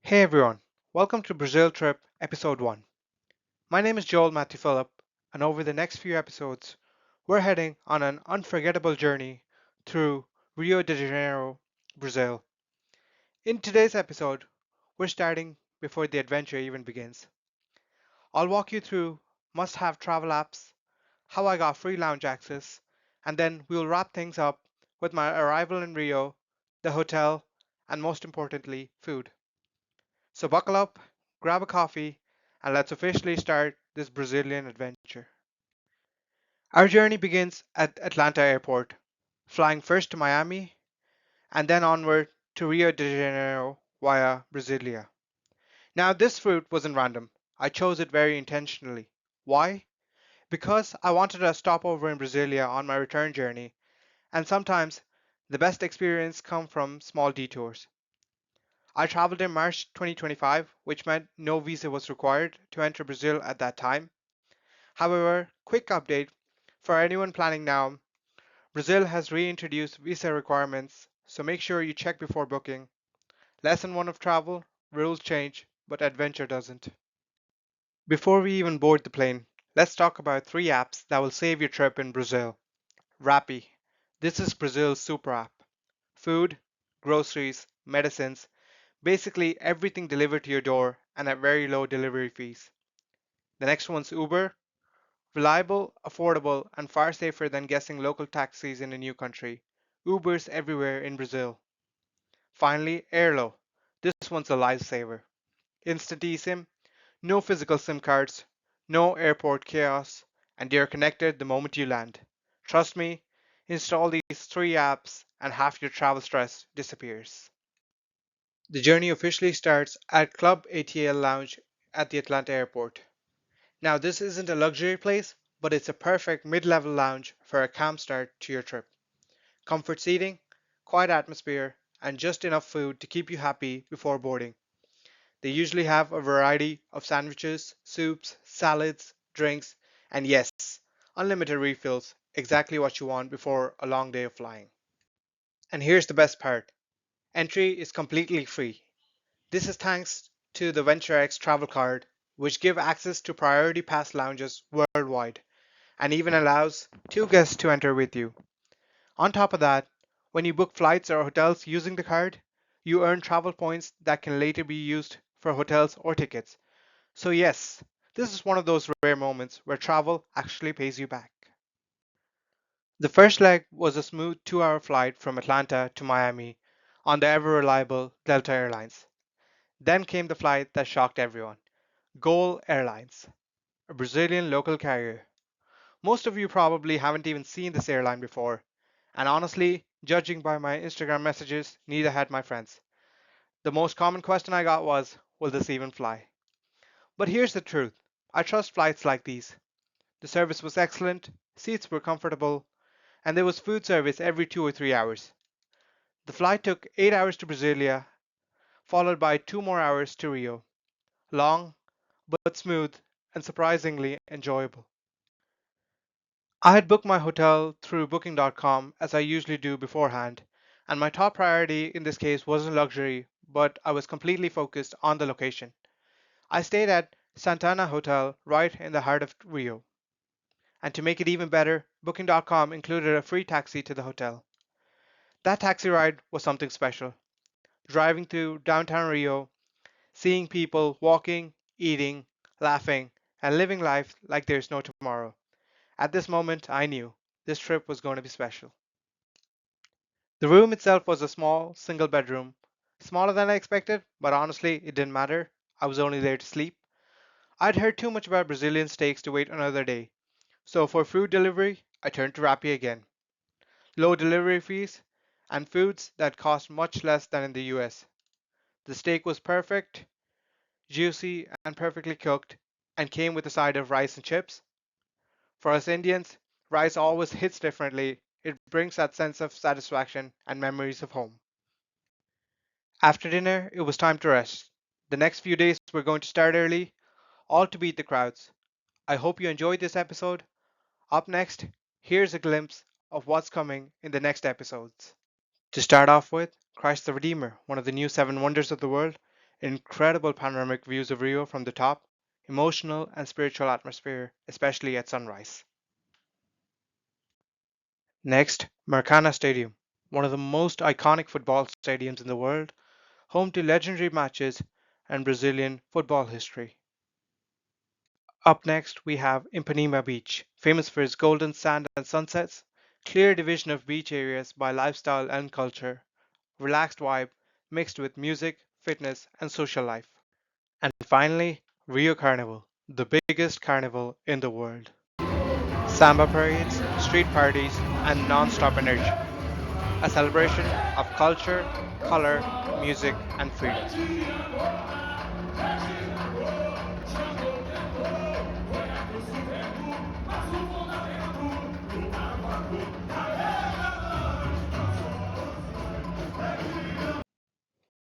Hey everyone, welcome to Brazil Trip Episode 1. My name is Joel Matthew Phillip, and over the next few episodes, we're heading on an unforgettable journey through Rio de Janeiro, Brazil. In today's episode, we're starting before the adventure even begins. I'll walk you through must have travel apps, how I got free lounge access, and then we'll wrap things up with my arrival in Rio, the hotel, and most importantly, food. So buckle up, grab a coffee, and let's officially start this Brazilian adventure. Our journey begins at Atlanta Airport, flying first to Miami and then onward to Rio de Janeiro via Brasília. Now, this route wasn't random. I chose it very intentionally. Why? Because I wanted a stopover in Brasília on my return journey, and sometimes the best experience come from small detours. I traveled in March 2025, which meant no visa was required to enter Brazil at that time. However, quick update for anyone planning now, Brazil has reintroduced visa requirements, so make sure you check before booking. Lesson 1 of travel, rules change, but adventure doesn't. Before we even board the plane, let's talk about three apps that will save your trip in Brazil. Rappi. This is Brazil's super app. Food, groceries, medicines, basically everything delivered to your door and at very low delivery fees. The next one's Uber. Reliable, affordable, and far safer than guessing local taxis in a new country. Ubers everywhere in Brazil. Finally, Airlo. This one's a lifesaver. Instant eSIM, no physical SIM cards, no airport chaos, and you're connected the moment you land. Trust me, install these three apps and half your travel stress disappears. The journey officially starts at Club ATL Lounge at the Atlanta airport. Now, this isn't a luxury place, but it's a perfect mid level lounge for a calm start to your trip. Comfort seating, quiet atmosphere, and just enough food to keep you happy before boarding. They usually have a variety of sandwiches, soups, salads, drinks, and yes, unlimited refills, exactly what you want before a long day of flying. And here's the best part, entry is completely free. This is thanks to the VentureX travel card, which give access to priority pass lounges worldwide and even allows two guests to enter with you. On top of that, when you book flights or hotels using the card, you earn travel points that can later be used for hotels or tickets. So, yes, this is one of those rare moments where travel actually pays you back. The first leg was a smooth 2 hour flight from Atlanta to Miami on the ever reliable Delta Airlines. Then came the flight that shocked everyone, Gol Airlines, a Brazilian local carrier. Most of you probably haven't even seen this airline before, and honestly, judging by my Instagram messages, neither had my friends. The most common question I got was, will this even fly? But here's the truth, I trust flights like these. The service was excellent, seats were comfortable, and there was food service every 2 or 3 hours. The flight took 8 hours to Brasilia, followed by 2 more hours to Rio. Long, but smooth, and surprisingly enjoyable. I had booked my hotel through Booking.com as I usually do beforehand, and my top priority in this case wasn't luxury, but I was completely focused on the location. I stayed at Santana Hotel right in the heart of Rio, and to make it even better, Booking.com included a free taxi to the hotel. That taxi ride was something special. Driving through downtown Rio, seeing people walking, eating, laughing, and living life like there's no tomorrow. At this moment, I knew this trip was going to be special. The room itself was a small, single bedroom. Smaller than I expected, but honestly, it didn't matter. I was only there to sleep. I'd heard too much about Brazilian steaks to wait another day. So for food delivery, I turned to Rappi again. Low delivery fees, and foods that cost much less than in the US. The steak was perfect, juicy, and perfectly cooked, and came with a side of rice and chips. For us Indians, rice always hits differently. It brings that sense of satisfaction and memories of home. After dinner, it was time to rest. The next few days were going to start early, all to beat the crowds. I hope you enjoyed this episode. Up next, here's a glimpse of what's coming in the next episodes. To start off with, Christ the Redeemer, one of the new seven wonders of the world, incredible panoramic views of Rio from the top, emotional and spiritual atmosphere, especially at sunrise. Next, Maracana Stadium, one of the most iconic football stadiums in the world, home to legendary matches and Brazilian football history. Up next, we have Ipanema Beach, famous for its golden sand and sunsets, clear division of beach areas by lifestyle and culture, relaxed vibe mixed with music, fitness, and social life. And finally, Rio Carnival, the biggest carnival in the world. Samba parades, street parties, and non-stop energy. A celebration of culture, color, music, and freedom.